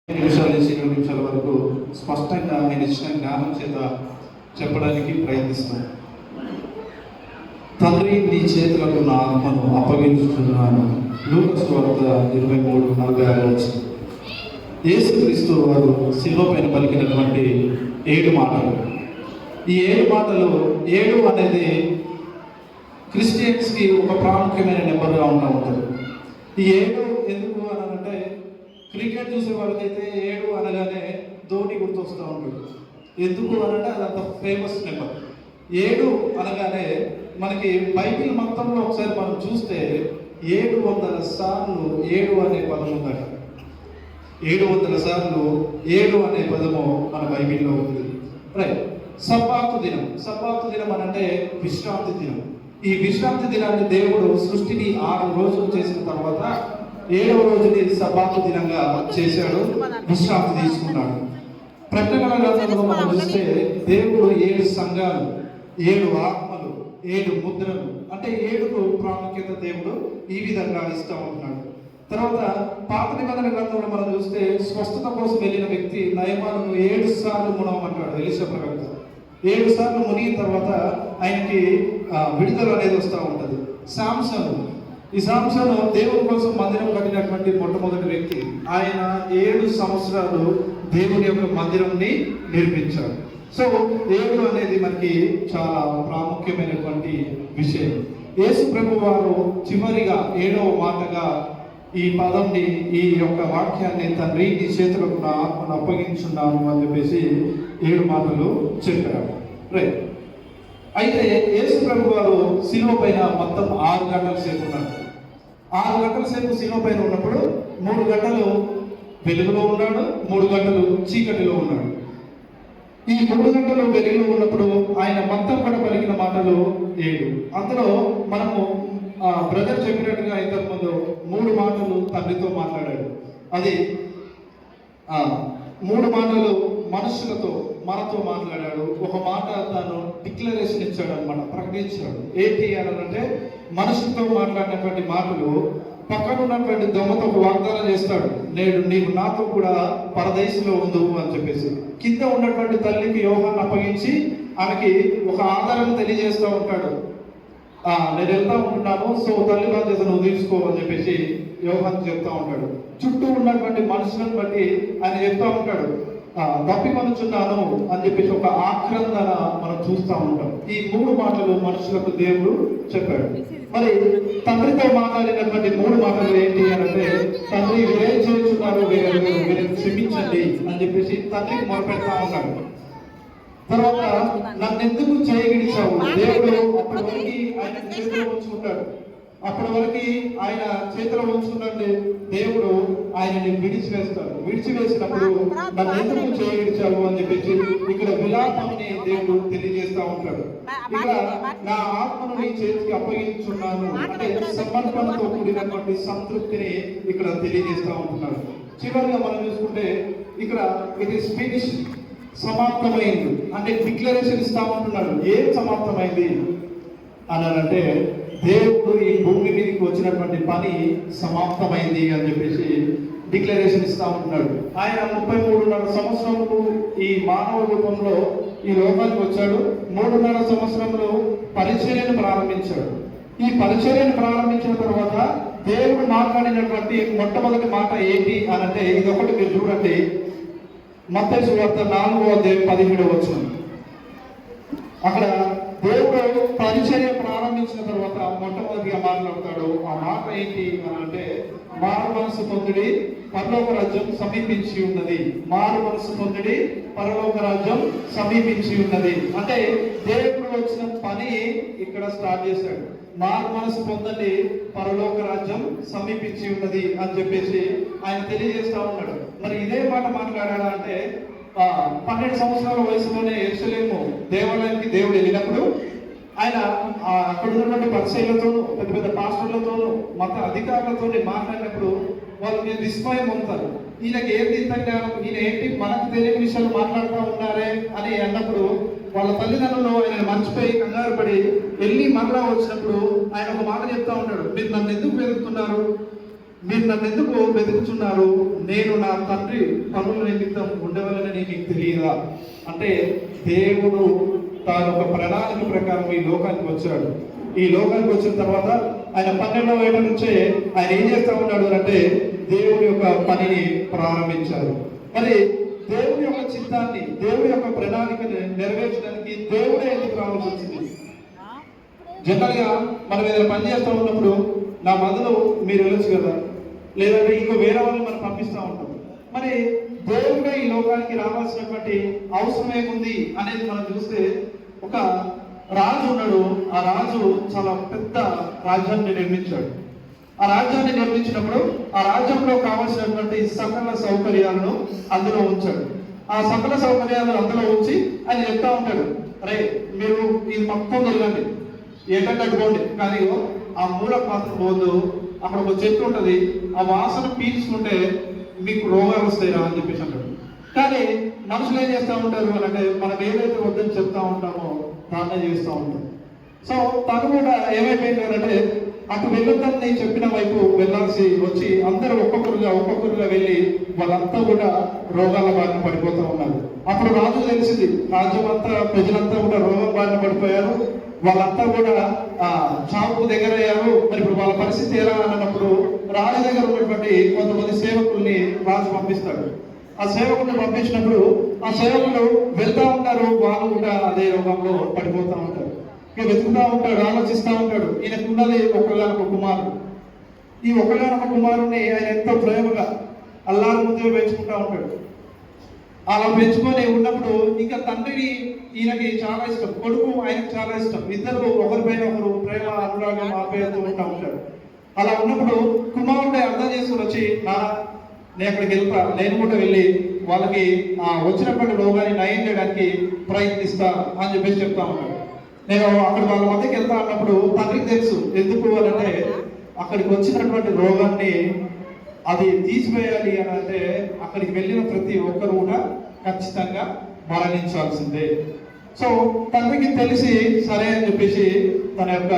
నిమిషాల నుంచి 20 నిమిషాల వరకు స్పష్టంగా ఆయన ఇచ్చిన జ్ఞానం చేత చెప్పడానికి ప్రయత్నిస్తాను. తండ్రి, నీ చేతులకు నా ఆత్మను అప్పగించుతున్నాను. లూకా సువార్త 23:46. యేసుక్రీస్తు వారు శిలువ పైన పలికినటువంటి 7 మాటలు. ఈ 7 మాటలు, 7 అనేది క్రిస్టియన్స్కి ఒక ప్రాముఖ్యమైన నెంబర్గా ఉంటుంది. ఈ 7 ఎందుకు అని అంటే, క్రికెట్ చూసే వాళ్ళకైతే 7 అనగానే ధోని గుర్తొస్తూ ఉంటాడు. ఎందుకు అనంటే అదంత ఫేమస్ నెంబర్. 7 అనగానే మనకి బైబిల్ మొత్తంలో ఒకసారి మనం చూస్తే 700 సార్లు 7 అనే పదం ఉందట. 700 సార్లు 7 అనే పదము మన బైబిల్లో ఉంది. రైట్. సబ్బాతు దినం అనంటే విశ్రాంతి దినం. ఈ విశ్రాంతి దినాన్ని దేవుడు సృష్టిని 6 రోజులు చేసిన తర్వాత 7వ రోజుని సబ్బాతు దినంగా చేశాడు, విశ్రాంతి తీసుకున్నాడు. ప్రకటన గ్రంథంలో మనం చూస్తే దేవుడు 7 సంఘాలు, 7 ఆత్మలు, 7 ముద్రలు, అంటే 7కు ప్రాముఖ్యత దేవుడు ఈ విధంగా ఇస్తూ ఉంటున్నాడు. తర్వాత పాత నిబంధన గ్రంథంలో మనం చూస్తే స్వస్థత కోసం వెళ్ళిన వ్యక్తి నయమాను 7 సార్లు మునవమంటాడు. ఎలీషా ప్రవక్త 7 సార్లు మునిగిన తర్వాత ఆయనకి విడుదల అనేది వస్తూ ఉంటుంది. ఈ సాంసను దేవుని కోసం మందిరం కట్టినటువంటి మొట్టమొదటి వ్యక్తి. ఆయన 7 సంవత్సరాలు దేవుని యొక్క మందిరంని నిర్మించాడు. సో 7 అనేది మనకి చాలా ప్రాముఖ్యమైనటువంటి విషయం. యేసు ప్రభు వారు చివరిగా 7వ మాటగా ఈ పదంని, ఈ యొక్క వాక్యాన్ని, తండ్రి నీ చేతులకు నా ఆత్మను అప్పగించున్నాను అని చెప్పేసి 7 మాటలు చెప్పారు. రైట్. అయితే యేసు ప్రభు వారు శిలువ పైన మొత్తం 6 గంటల సేపు ఉన్నాడు. 6 గంటల సేపు శిలువ పైన ఉన్నప్పుడు 3 గంటలు వెలుగులో ఉన్నాడు, 3 గంటలు చీకటిలో ఉన్నాడు. ఈ 3 గంటలు వెలుగులో ఉన్నప్పుడు ఆయన మొత్తం కూడా పలికిన మాటలు 7. అందులో మనము బ్రదర్ చెప్పినట్టుగా ఇంతకుముందు 3 మాటలు తండ్రితో మాట్లాడాడు. అది 3 మాటలు మనుషులతో, మనతో మాట్లాడాడు. ఒక మాట తాను డిక్లరేషన్ ఇచ్చాడు అనమాట, ప్రకటించాడు. ఏంటి అని అంటే, మనుషులతో మాట్లాడినటువంటి మాటలు పక్కన ఉన్నటువంటి దొంగతో ఒక వాగ్దానం చేస్తాడు. నీవు నాతో కూడా పరదేశంలో ఉండు అని చెప్పేసి. కింద ఉన్నటువంటి తల్లికి యోహాన్ని అప్పగించి ఆమెకి ఒక ఆధారం తెలియజేస్తూ ఉంటాడు. నేను వెళ్తా ఉంటున్నాను, సో తల్లి బాధ్యత నువ్వు తీసుకో అని చెప్పేసి యోహాన్ చెప్తా ఉంటాడు. చుట్టూ ఉన్నటువంటి మనుషులను బట్టి ఆయన చెప్తా ఉంటాడు, తప్పికొనుచున్నాను అని చెప్పేసి ఒక ఆక్రందన మనం చూస్తూ ఉంటాం. ఈ 3 మాటలు మనుషులకు దేవుడు చెప్పాడు. మరి తండ్రితో మాట్లాడినటువంటి 3 మాటలు ఏంటి అంటే, తండ్రి వీరేం చేస్తున్నారు, వీరిని క్షమించండి అని చెప్పేసి తండ్రికి మొదలుపెడతా ఉన్నాడు. తర్వాత నన్ను ఎందుకు చేయగలిచావు, దేవుడు అప్పటి వరకు ఆయన చేతిలో ఉంచుకుంటాడు. అప్పటి వరకు ఆయన చేతిలో ఉంచుకున్నట్టు దేవుడు ఆయనని విడిచివేస్తాడు. విడిచివేసినప్పుడు నన్ను ఎందుకు చేయగలిచావు అని చెప్పేసి ఇక్కడ విలాపంని దేవుడు తెలియజేస్తా ఉంటాడు. ఇక్కడ నా ఆత్మను నీ చేతికి అప్పగించున్నాను అంటే సమర్పణతో కూడినటువంటి సంతృప్తిని ఇక్కడ తెలియజేస్తా ఉంటున్నాడు. చివరిగా మనం చూసుకుంటే ఇక్కడ ఇట్ ఈస్ ఫినిష్, సమాప్తమైంది అంటే డిక్లరేషన్ ఇస్తా ఉంటున్నాడు. ఏం సమాప్తమైంది అనంటే, దేవుడు ఈ భూమి మీదకి వచ్చినటువంటి పని సమాప్తమైంది అని చెప్పేసి డిక్లరేషన్ ఇస్తా ఉంటున్నాడు. ఆయన 33.5 సంవత్సరములు ఈ మానవ రూపంలో ఈ లోకానికి వచ్చాడు. 3.5 సంవత్సరంలో పరిచర్యను ప్రారంభించాడు. ఈ పరిచర్యను ప్రారంభించిన తర్వాత దేవుడు మాట్లాడినటువంటి మొట్టమొదటి మాట ఏంటి అనంటే, ఇది ఒకటి మీరు చూడండి. మత్తయి సువార్త 4:17. అక్కడ దేవుడు పరిచర్య ప్రారంభించిన తర్వాత మొట్టమొదటిగా మాట్లాడతాడు. ఆ మాట ఏంటి అని అంటే, మారు మనసు పొందుడి, పరలోక రాజ్యం సమీపించి ఉన్నది. మారు మనసు పొందుడి, పరలోక రాజ్యం సమీపించి ఉన్నది. అంటే దేవుడు వచ్చిన పని ఇక్కడ స్టార్ట్ చేశాడు. మారు మనసు పొందండి, పరలోక రాజ్యం సమీపించి ఉన్నది అని చెప్పేసి ఆయన తెలియజేస్తా ఉన్నాడు. మరి ఇదే మాట మాట్లాడాడా అంటే, 12 సంవత్సరాల వయసులోనే యెరూషలేము దేవాలయానికి దేవుడు వెళ్ళినప్పుడు ఆయన అక్కడ ఉన్నటువంటి పరిచయులతోనూ, పెద్ద పెద్ద పాస్టర్లతోనూ, మత అధికారులతో మాట్లాడినప్పుడు వాళ్ళకి విస్మయం ఉంటారు. ఈయనకి ఏంటి ఇంత జ్ఞానం, ఈయన ఏంటి మనకు తెలియని విషయాలు మాట్లాడుతూ ఉన్నారే అని అన్నప్పుడు వాళ్ళ తల్లిదండ్రులు ఆయన మర్చిపోయి కంగారు పడి వెళ్ళి మరలా వచ్చినప్పుడు ఆయన ఒక మాట చెప్తా ఉంటాడు, మీరు నన్ను ఎందుకు వెతుకుతున్నారు, మీరు నన్ను ఎందుకు వెతుకుతున్నారు? నేను నా తండ్రి పనుల నిమిత్తం ఉండవలనని మీకు తెలియదా? అంటే దేవుడు తాను ఒక ప్రణాళిక ప్రకారం ఈ లోకానికి వచ్చాడు. ఈ లోకానికి వచ్చిన తర్వాత ఆయన 12వ ఏట నుంచే ఆయన ఏం చేస్తా ఉన్నాడు అంటే దేవుడి యొక్క పనిని ప్రారంభించారు. మరి దేవుడి యొక్క చిత్తాన్ని, దేవుడి యొక్క ప్రణాళికని నెరవేర్చడానికి దేవుడే ఎందుకు రావాల్సి వచ్చింది? జనరల్ గా మనం ఏదైనా పని చేస్తూ ఉన్నప్పుడు నా బదులు మీరు వెళ్ళొచ్చు కదా, లేదంటే ఇంకో వేరే వాళ్ళని మనం పంపిస్తూ ఉంటాం. మరి దేవుడే ఈ లోకానికి రావాల్సినటువంటి అవసరం ఏముంది అనేది మనం చూస్తే, ఒక రాజు ఉన్నాడు. ఆ రాజు చాలా పెద్ద రాజ్యాన్ని నిర్మించాడు. ఆ రాజ్యాన్ని నిర్మించినప్పుడు ఆ రాజ్యంలో కావాల్సినటువంటి సకల సౌకర్యాలను అందులో ఉంచాడు. ఆ సకల సౌకర్యాలను అందులో ఉంచి ఆయన చెప్తా ఉంటాడు, అరే మీరు ఇది మొత్తం తిరగండి, ఏంటంటే అడ్డుకోండి, కానీ ఆ మూల పాత్ర పోదు, అక్కడ ఒక చెట్టు ఉంటుంది, ఆ వాసన పీల్చుకుంటే మీకు రోగాలు వస్తాయిరా అని చెప్పేసి అంటాడు. కానీ మనుషులు ఏం చేస్తూ ఉంటారు అంటే మనం ఏదైతే వద్దని చెప్తా ఉంటామో దాన్నే చేస్తూ ఉంటాం. సో తను కూడా ఏమైపోయింది అంటే అటు వెళ్ళొద్దని నేను చెప్పిన వైపు వెళ్ళాల్సి వచ్చి అందరూ ఒక్కొక్కరుగా వెళ్ళి వాళ్ళంతా కూడా రోగాల బారిన పడిపోతూ ఉన్నారు. అప్పుడు రాజు తెలిసింది, రాజ్యం అంతా ప్రజలంతా కూడా రోగం బారిన పడిపోయారు, వాళ్ళంతా కూడా చావుకు దగ్గర అయ్యారు. మరి ఇప్పుడు వాళ్ళ పరిస్థితి ఎలా అన్నప్పుడు రాజు దగ్గర ఉన్నటువంటి కొంతమంది సేవకుల్ని రాజు పంపిస్తాడు. ఆ సేవకుల్ని పంపించినప్పుడు ఆ సేవకులు వెళ్తా ఉంటారు, వాళ్ళు కూడా అదే రోగంలో పడిపోతూ ఉంటారు. ఇక వెతుకుతా ఉంటాడు, ఆలోచిస్తూ ఉంటాడు. ఈయనకున్నది ఒకగానొక కుమారుడు. ఈ ఒకగానొక కుమారుడిని ఆయన ఎంతో ప్రేమగా అల్లారు ముద్దుగా పెంచుకుంటా ఉంటాడు. అలా పెంచుకొని ఉన్నప్పుడు ఇంకా తండ్రిని ఈయనకి చాలా ఇష్టం, కొడుకు ఆయనకు చాలా ఇష్టం. ఇద్దరు ఒకరిపైన ఒకరు ప్రేమ అనురాగం ఆప్యాయతతో ఉంటా ఉంటారు. అలా ఉన్నప్పుడు కుమారుడే అర్థం చేసుకుని వచ్చి, నేను అక్కడికి వెళ్తా, నేను కూడా వెళ్ళి వాళ్ళకి వచ్చినటువంటి రోగాన్ని నయం చేయడానికి ప్రయత్నిస్తా అని చెప్పేసి చెప్తా ఉంటాడు. నేను అక్కడ వాళ్ళ మధ్యకి వెళ్తా అన్నప్పుడు తండ్రికి తెలుసు ఎందుకు అంటే అక్కడికి వచ్చినటువంటి రోగాన్ని అది తీసివేయాలి అని అంటే అక్కడికి వెళ్ళిన ప్రతి ఒక్కరు కూడా ఖచ్చితంగా మరణించాల్సిందే. సో తండ్రికి తెలిసి సరే అని చెప్పేసి తన యొక్క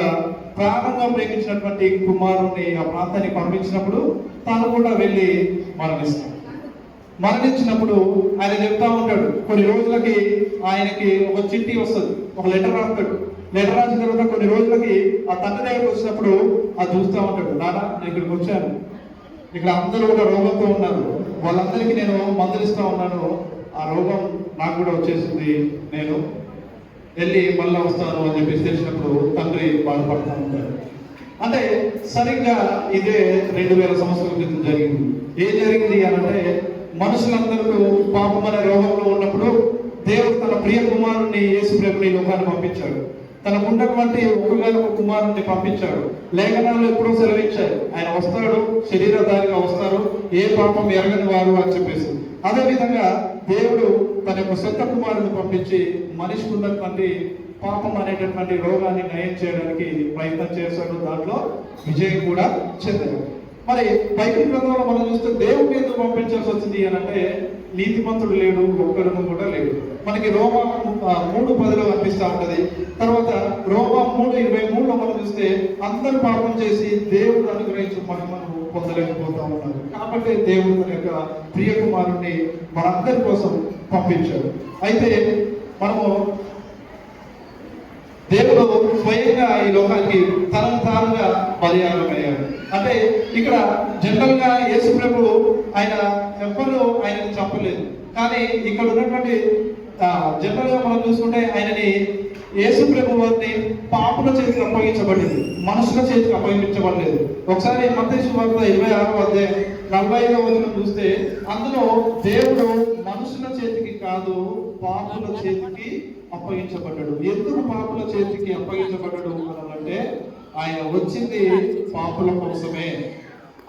ప్రాణంగా ప్రేమించినటువంటి కుమారుణ్ణి ఆ ప్రాంతానికి పంపించినప్పుడు తాను కూడా వెళ్ళి మరణించినప్పుడు ఆయన చెప్తా ఉంటాడు, కొన్ని రోజులకి ఆయనకి ఒక చిట్టి వస్తుంది, ఒక లెటర్ రాస్తాడు. లెటర్ రాసిన తర్వాత కొన్ని రోజులకి ఆ తండ్రి దగ్గరకు వచ్చినప్పుడు అది చూస్తూ ఉంటాడు, నాన్న నేను ఇక్కడికి వచ్చాను, ఇక్కడ అందరూ కూడా రోగంతో ఉన్నారు, వాళ్ళందరికీ నేను మందులు ఇస్తా ఉన్నాను, ఆ రోగం నాకు కూడా వచ్చేసింది, నేను వెళ్ళి మళ్ళీ వస్తాను అని చెప్పేసి తెలిసినప్పుడు తండ్రి బాధపడతా ఉంటాడు. అంటే సరిగ్గా ఇదే 2000 సంవత్సరాల క్రితం జరిగింది. ఏం జరిగింది అంటే మనుషులందరూ పాపం అనే రోగంలో ఉన్నప్పుడు దేవుడు తన ప్రియ కుమారుణ్ణి యేసు ప్రభుని లోకాన్ని పంపించాడు. తనకు ఉన్నటువంటి ఒకగానొక కుమారుణ్ణి పంపించాడు. లేఖనాలు ఎప్పుడో సెలవిచ్చారు, ఆయన వస్తాడు, శరీరధారిగా వస్తారు, ఏ పాపం ఎరగని వారు అని చెప్పేసి. అదేవిధంగా దేవుడు తన యొక్క సొంత కుమారుని పంపించి మనిషికి ఉన్నటువంటి పాపం అనేటటువంటి రోగాన్ని నయం చేయడానికి ప్రయత్నం చేశాడు. దాంట్లో విజయం కూడా చెందాడు. మరి బైబిల్ గ్రంథంలో మనం చూస్తే దేవుడిని ఎందుకు పంపించాల్సి వచ్చింది అని అంటే నీతిమంతుడు లేడు, ఒక్కడును కూడా లేడు. మనకి రోమా 3:10 అనిపిస్తూ ఉంటది. తర్వాత రోమా 3:23 మనం చూస్తే అందరూ పాపం చేసి దేవుడు అనుగ్రహించిన మహిమను పొందలేకపోతా ఉన్నారు. కాబట్టి దేవుడు తన యొక్క ప్రియ కుమారుణ్ణి మనందరి కోసం పంపించాడు. అయితే మనము దేవుడు స్వయంగా ఈ లోకానికి తనను తానుగా బలియాగమయ్యాడు. అంటే ఇక్కడ జనరల్ గా యేసు ప్రభు ఆయన ఎవ్వరూ ఆయనని చంపలేదు. కానీ ఇక్కడ ఉన్నటువంటి జనరల్ గా మనం చూసుకుంటే ఆయనని యేసు ప్రభు వారిని పాపుల చేతికి అప్పగించబడింది, మనుషుల చేతికి అప్పగించబడలేదు. ఒకసారి మత్తయి సువార్త 26వ అధ్యాయం 45వ వచనం చూస్తే అందులో దేవుడు మనుషుల చేతికి కాదు పాపుల చేతికి అప్పగించబడ్డాడు. ఎందుకు పాపుల చేతికి అప్పగించబడ్డాడు అంటే ఆయన వచ్చింది పాపుల కోసమే.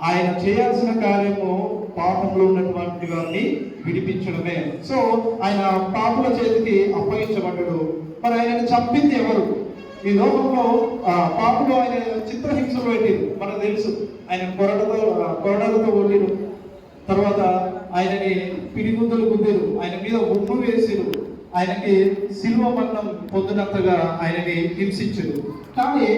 ఆయన చేయాల్సిన కార్యము పాపంలో ఉన్నటువంటి వారిని విడిపించడమే. సో ఆయన పాపుల చేతికి అప్పగించబడ్డాడు. మరి ఆయనను చంపింది ఎవరు? ఈ లోకంలో పాపులు ఆయన చిత్రహింసలు పెట్టిరు, మనకు తెలుసు. ఆయన కొరడలతో కొట్టిరు, తర్వాత ఆయనని పిడిగుద్దులు గుద్దిరు, ఆయన మీద ఉప్పు వేసిరు, ఆయనకి శిలువ మరణం పొందినంతగా ఆయనని హింసించరు. కానీ